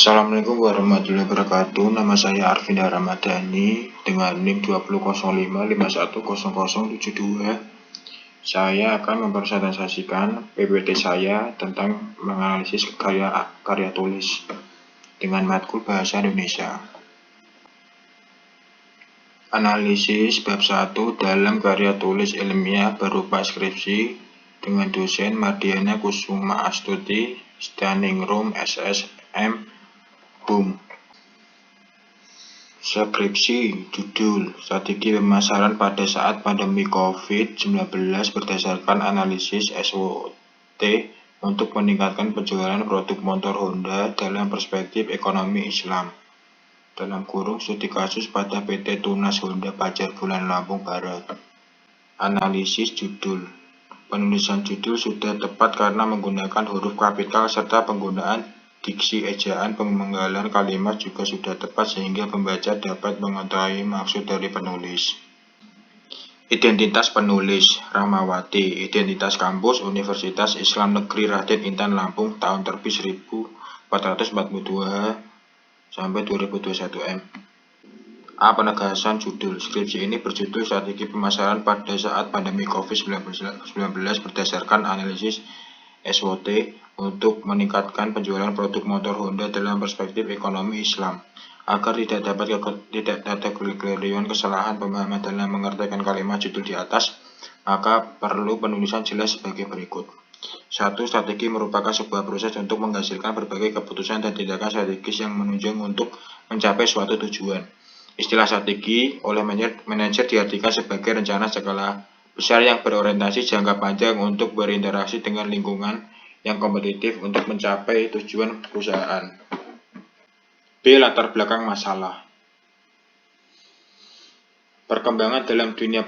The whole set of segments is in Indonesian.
Assalamualaikum warahmatullahi wabarakatuh. Nama saya Arvinda Ramadhani dengan NIM 2005510072. Saya akan mempresentasikan PPT saya tentang menganalisis karya tulis dengan matkul bahasa Indonesia. Analisis bab 1 dalam karya tulis ilmiah berupa skripsi dengan dosen Mardiana Kusuma Astuti, Standing Room SSM BUM. Skripsi judul Strategi Pemasaran pada saat pandemi COVID-19 berdasarkan analisis SWOT untuk meningkatkan penjualan produk motor Honda dalam perspektif ekonomi Islam. (Studi kasus pada PT Tunas Honda Pajar Bulan Lampung Barat). Analisis judul. Penulisan judul sudah tepat karena menggunakan huruf kapital serta penggunaan diksi ejaan pemenggalan kalimat juga sudah tepat sehingga pembaca dapat mengetahui maksud dari penulis. Identitas penulis Rahmawati. Identitas kampus Universitas Islam Negeri Raden Intan Lampung, tahun terbit 1442 sampai 2021 M. A. Penegasan judul. Skripsi ini berjudul Strategi Pemasaran pada saat pandemi COVID-19 berdasarkan analisis SWOT untuk meningkatkan penjualan produk motor Honda dalam perspektif ekonomi Islam. Agar tidak ada keliruan kesalahan pemahaman dalam mengertikan kalimat judul di atas, maka perlu penulisan jelas sebagai berikut. 1. Strategi merupakan sebuah proses untuk menghasilkan berbagai keputusan dan tindakan strategis yang menunjang untuk mencapai suatu tujuan. Istilah strategi oleh manajer diartikan sebagai rencana skala besar yang berorientasi jangka panjang untuk berinteraksi dengan lingkungan yang kompetitif untuk mencapai tujuan perusahaan. B. Latar belakang masalah. Perkembangan dalam dunia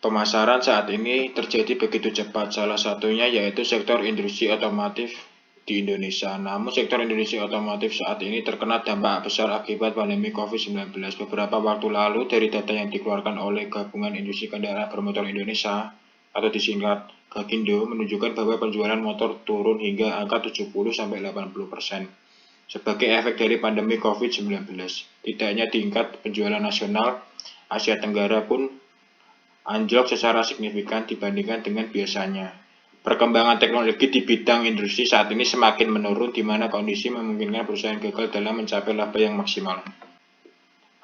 pemasaran saat ini terjadi begitu cepat, salah satunya yaitu sektor industri otomotif di Indonesia. Namun sektor industri otomotif saat ini terkena dampak besar akibat pandemi COVID-19. Beberapa waktu lalu dari data yang dikeluarkan oleh Gabungan Industri Kendaraan Bermotor Indonesia atau disingkat Gakindo menunjukkan bahwa penjualan motor turun hingga angka 70-80% sebagai efek dari pandemi COVID-19. Tidak hanya tingkat penjualan nasional, Asia Tenggara pun anjlok secara signifikan dibandingkan dengan biasanya. Perkembangan teknologi di bidang industri saat ini semakin menurun, di mana kondisi memungkinkan perusahaan gagal dalam mencapai laba yang maksimal.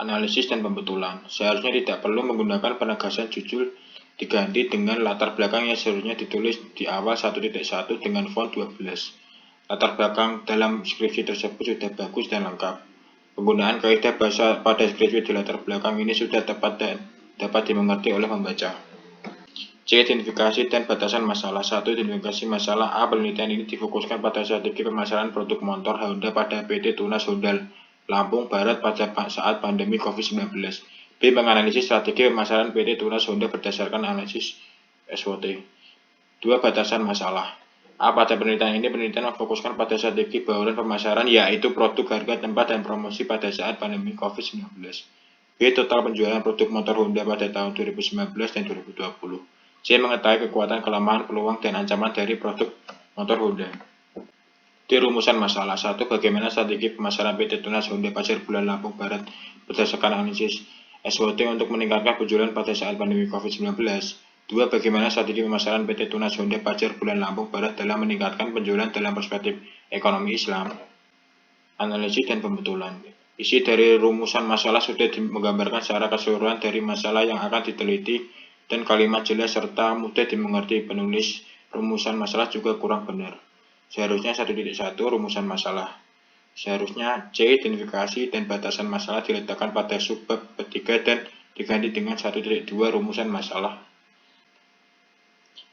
Analisis dan pembetulan. Seharusnya tidak perlu menggunakan penegasan judul, diganti dengan latar belakang yang seharusnya ditulis di awal 1.1 dengan font 12. Latar belakang dalam skripsi tersebut sudah bagus dan lengkap. Penggunaan kaidah bahasa pada skripsi di latar belakang ini sudah tepat dan dapat dimengerti oleh pembaca. C. Identifikasi dan batasan masalah. 1. Identifikasi masalah. A. Penelitian ini difokuskan pada strategi pemasaran produk motor Honda pada PT Tunas Honda Lampung Barat pada saat pandemi COVID-19. B. Menganalisis strategi pemasaran PT Tunas Honda berdasarkan analisis SWOT. 2. Batasan masalah. A. Pada penelitian ini, penelitian memfokuskan pada strategi bauran pemasaran, yaitu produk, harga, tempat, dan promosi pada saat pandemi COVID-19. B. Total penjualan produk motor Honda pada tahun 2019 dan 2020. C. Mengetahui kekuatan, kelemahan, peluang, dan ancaman dari produk motor Honda. D. Rumusan masalah. 1. Bagaimana strategi pemasaran PT Tunas Honda Pajar Bulan Lampung Barat berdasarkan analisis SWOT untuk meningkatkan penjualan pada saat pandemi COVID-19. 2. Bagaimana strategi pemasaran PT Tunas Honda Pajar Bulan Lampung Barat dalam meningkatkan penjualan dalam perspektif ekonomi Islam. Analisis dan pembetulan. Isi dari rumusan masalah sudah menggambarkan secara keseluruhan dari masalah yang akan diteliti dan kalimat jelas serta mudah dimengerti. Penulis rumusan masalah juga kurang benar. Seharusnya 1.1 rumusan masalah. Seharusnya C. Identifikasi dan batasan masalah diletakkan pada subbab ketiga dan diganti dengan 1.2 rumusan masalah.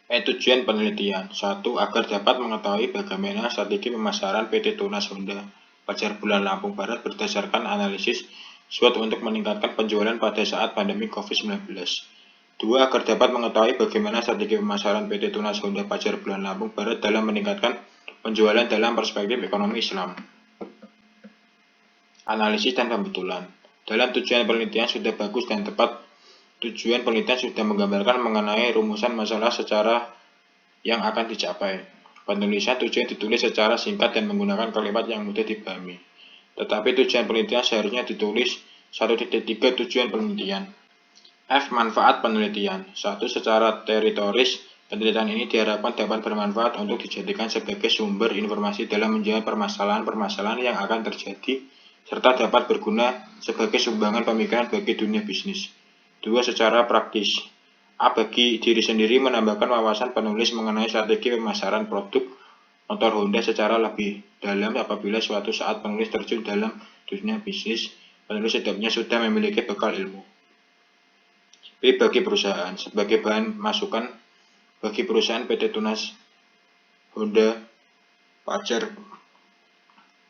Tujuan penelitian. 1. Agar dapat mengetahui bagaimana strategi pemasaran PT Tunas Honda Pajar Bulan Lampung Barat berdasarkan analisis SWOT untuk meningkatkan penjualan pada saat pandemi COVID-19. 2. Agar dapat mengetahui bagaimana strategi pemasaran PT Tunas Honda Pajar Bulan Lampung Barat dalam meningkatkan penjualan dalam perspektif ekonomi Islam. Analisis dan pembetulan. Dalam tujuan penelitian sudah bagus dan tepat. Tujuan penelitian sudah menggambarkan mengenai rumusan masalah secara yang akan dicapai. Penulisan tujuan ditulis secara singkat dan menggunakan kalimat yang mudah dipahami. Tetapi tujuan penelitian seharusnya ditulis 1.3 tujuan penelitian. F. Manfaat penelitian. 1. Secara teritoris, penelitian ini diharapkan dapat bermanfaat untuk dijadikan sebagai sumber informasi dalam menjawab permasalahan-permasalahan yang akan terjadi, serta dapat berguna sebagai sumbangan pemikiran bagi dunia bisnis. 2. Secara praktis. A. Bagi diri sendiri menambahkan wawasan penulis mengenai strategi pemasaran produk motor Honda secara lebih dalam. Apabila suatu saat penulis terjun dalam dunia bisnis, penulis setidaknya sudah memiliki bekal ilmu. B. Bagi perusahaan. Sebagai bahan masukan bagi perusahaan PT Tunas Honda Pajar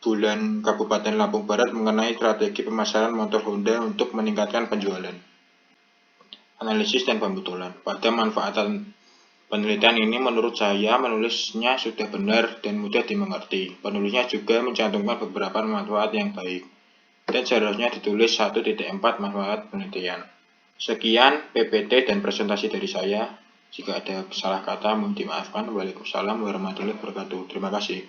Bulan Kabupaten Lampung Barat mengenai strategi pemasaran motor Honda untuk meningkatkan penjualan. Analisis dan pembetulan. Pada manfaatan penelitian ini menurut saya menulisnya sudah benar dan mudah dimengerti. Penulisnya juga mencantumkan beberapa manfaat yang baik dan seharusnya ditulis 1.4 manfaat penelitian. Sekian PPT dan presentasi dari saya. Jika ada salah kata mohon dimaafkan. Waalaikumsalam warahmatullahi wabarakatuh. Terima kasih.